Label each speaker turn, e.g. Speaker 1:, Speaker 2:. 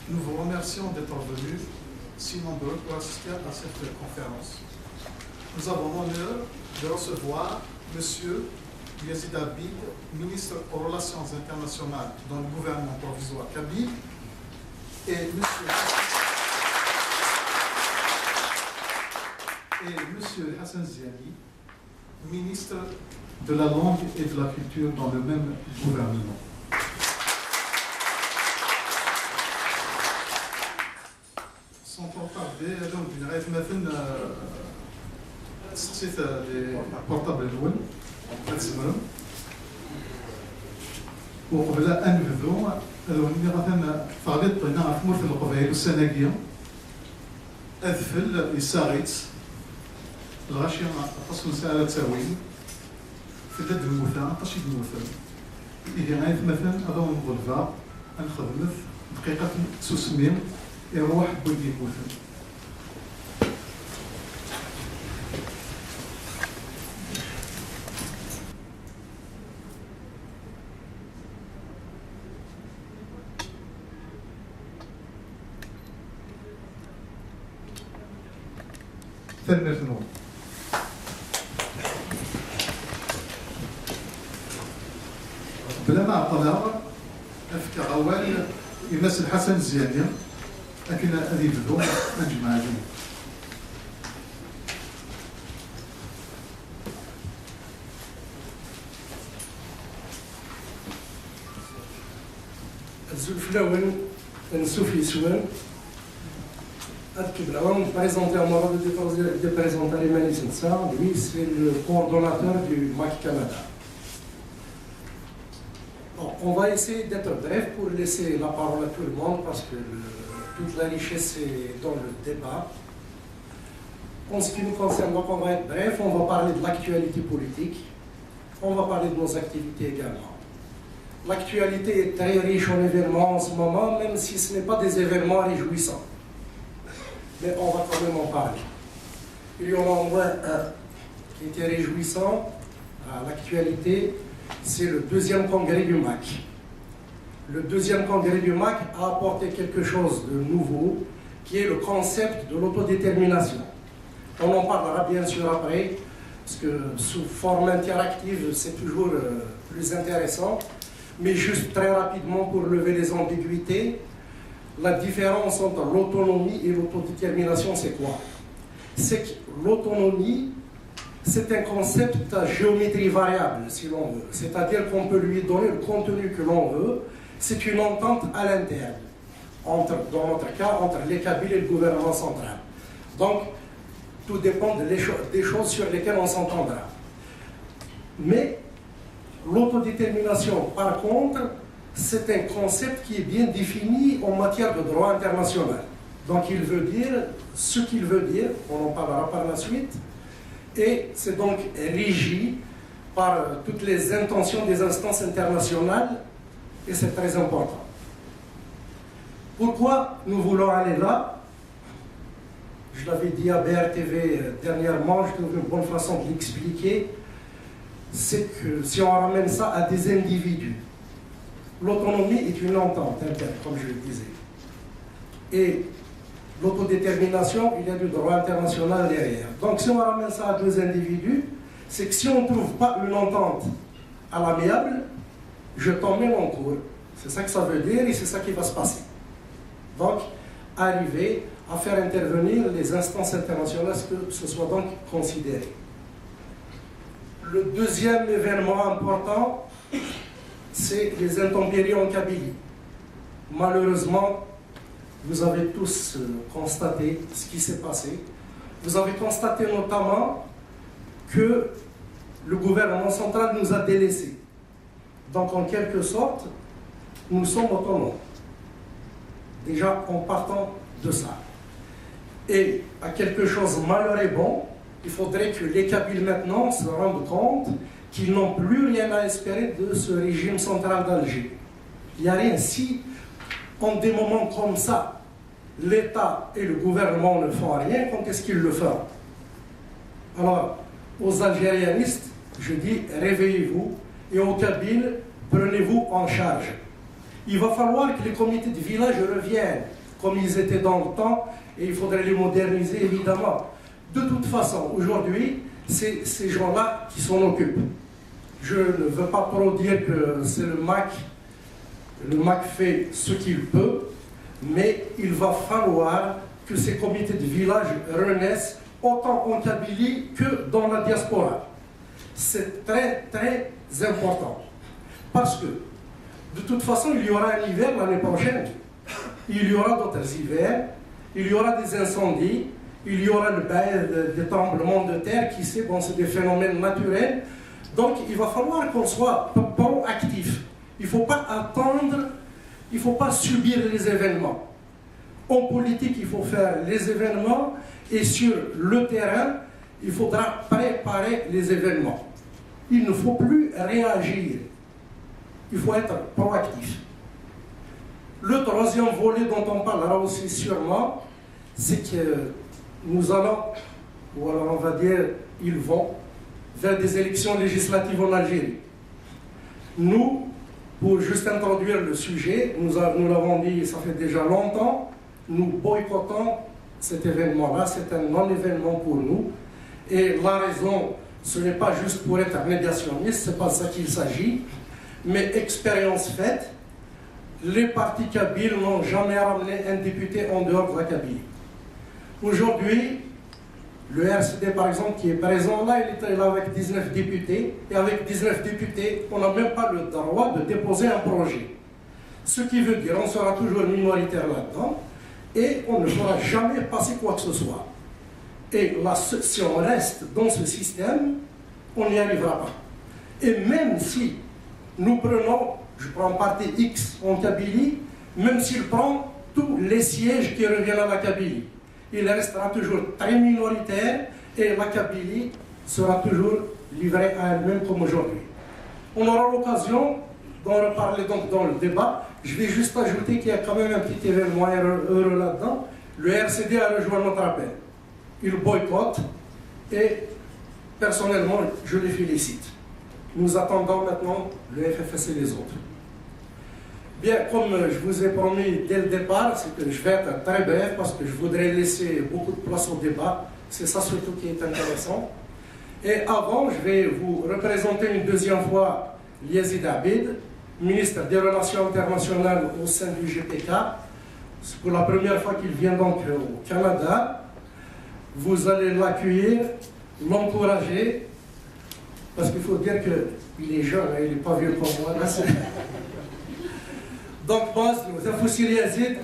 Speaker 1: Nous vous remercions d'être venus si nombreux pour assister à cette conférence. Nous avons l'honneur de recevoir M. Yazid Abid, ministre aux Relations internationales dans le gouvernement provisoire kabyle, et M. Hassan Ziani, ministre de la langue et de la culture dans le même gouvernement. Sans tarder, donc, سقسيت البورطابل الاول كنسمعهم وقبل ان نبداو هذا مثلا فغادي طينا في مورث القبائل والسناقيه اذفل يساغيت الغاشيه خاصو نسال تاويل في دد الموثى طاشي الموثى اللي غايت مثلا هذا نغلفا نخدمت دقيقه تسميم يروح بويدي الموثى تنرنو بلا ما عطلاوة أفكا غوال يمثل حسن الزياني لكن هذه بدو أجمع عليه
Speaker 2: الزلفلاون نسوفي سوان Présenté à moi de présenter Emmanuel Sensa, lui c'est le coordonnateur du MAC Canada. Bon, on va essayer d'être bref pour laisser la parole à tout le monde parce que toute la richesse est dans le débat. En ce qui nous concerne, donc on va être bref, on va parler de l'actualité politique, on va parler de nos activités également. L'actualité est très riche en événements en ce moment, même si ce n'est pas des événements réjouissants. Mais on va quand même en parler. Il y en a au moins un qui était réjouissant à l'actualité, c'est le deuxième congrès du MAC. Le deuxième congrès du MAC a apporté quelque chose de nouveau, qui est le concept de l'autodétermination. On en parlera bien sûr après, parce que sous forme interactive, c'est toujours plus intéressant. Mais juste très rapidement, pour lever les ambiguïtés, la différence entre l'autonomie et l'autodétermination, c'est quoi? C'est que l'autonomie, c'est un concept à géométrie variable, si l'on veut. C'est-à-dire qu'on peut lui donner le contenu que l'on veut. C'est une entente à l'interne, dans notre cas, entre les Kabyles et le gouvernement central. Donc, tout dépend des choses sur lesquelles on s'entendra. Mais l'autodétermination, par contre, c'est un concept qui est bien défini en matière de droit international. Donc il veut dire ce qu'il veut dire, on en parlera par la suite, et c'est donc régi par toutes les intentions des instances internationales, et c'est très important. Pourquoi nous voulons aller là? Je l'avais dit à BRTV dernièrement, je trouve une bonne façon de l'expliquer, c'est que si on ramène ça à des individus, l'autonomie est une entente interne, comme je le disais. Et l'autodétermination, il y a du droit international derrière. Donc si on ramène ça à deux individus, c'est que si on ne trouve pas une entente à l'amiable, je t'emmène en cours. C'est ça que ça veut dire et c'est ça qui va se passer. Donc, arriver à faire intervenir les instances internationales, que ce soit donc considéré. Le deuxième événement important, c'est les intempéries en Kabylie. Malheureusement, vous avez tous constaté ce qui s'est passé. Vous avez constaté notamment que le gouvernement central nous a délaissés. Donc, en quelque sorte, nous sommes autonomes. Déjà, en partant de ça. Et à quelque chose malheur et bon, il faudrait que les Kabyles maintenant se rendent compte qu'ils n'ont plus rien à espérer de ce régime central d'Alger. Il n'y a rien. Si, en des moments comme ça, l'État et le gouvernement ne font rien, quand est-ce qu'ils le feront? Alors, aux algérianistes, je dis, réveillez-vous, et au Kabyle, prenez-vous en charge. Il va falloir que les comités de village reviennent comme ils étaient dans le temps, et il faudrait les moderniser évidemment. De toute façon, aujourd'hui, c'est ces gens-là qui s'en occupent. Je ne veux pas trop dire que c'est le MAC. Le MAC fait ce qu'il peut, mais il va falloir que ces comités de village renaissent autant en Kabylie que dans la diaspora. C'est très, très important. Parce que, de toute façon, il y aura un hiver l'année prochaine. Il y aura d'autres hivers, il y aura des incendies, il y aura des tremblements de terre, qui sait, bon, c'est des phénomènes naturels. Donc, il va falloir qu'on soit proactif. Il ne faut pas attendre, il ne faut pas subir les événements. En politique, il faut faire les événements, et sur le terrain, il faudra préparer les événements. Il ne faut plus réagir. Il faut être proactif. Le troisième volet dont on parlera aussi sûrement, c'est que nous allons, ou alors on va dire, ils vont, vers des élections législatives en Algérie. Nous, pour juste introduire le sujet, nous l'avons dit, ça fait déjà longtemps, nous boycottons cet événement-là, c'est un non-événement pour nous. Et la raison, ce n'est pas juste pour être négationniste, ce n'est pas de ça qu'il s'agit, mais expérience faite, les partis kabyles n'ont jamais ramené un député en dehors de la Kabylie. Aujourd'hui, le RCD par exemple qui est présent là, il est là avec 19 députés, et avec 19 députés, on n'a même pas le droit de déposer un projet. Ce qui veut dire qu'on sera toujours minoritaire là-dedans, et on ne fera jamais passer quoi que ce soit. Et là, si on reste dans ce système, on n'y arrivera pas. Et même si nous prenons, je prends parti X en Kabylie, même s'il prend tous les sièges qui reviennent à la Kabylie, il restera toujours très minoritaire et la Kabylie sera toujours livrée à elle-même comme aujourd'hui. On aura l'occasion d'en reparler donc dans le débat. Je vais juste ajouter qu'il y a quand même un petit événement heureux là-dedans. Le RCD a rejoint notre appel. Il boycotte et personnellement, je les félicite. Nous attendons maintenant le FFS et les autres. Bien, comme je vous ai promis dès le départ, c'est que je vais être très bref parce que je voudrais laisser beaucoup de place au débat. C'est ça surtout qui est intéressant. Et avant, je vais vous représenter une deuxième fois Yazid Abid, ministre des Relations internationales au sein du GPK. C'est pour la première fois qu'il vient donc au Canada. Vous allez l'accueillir, l'encourager, parce qu'il faut dire qu'il est jeune, il n'est pas vieux comme moi. Là, donc, moi, je vous ai Yazid.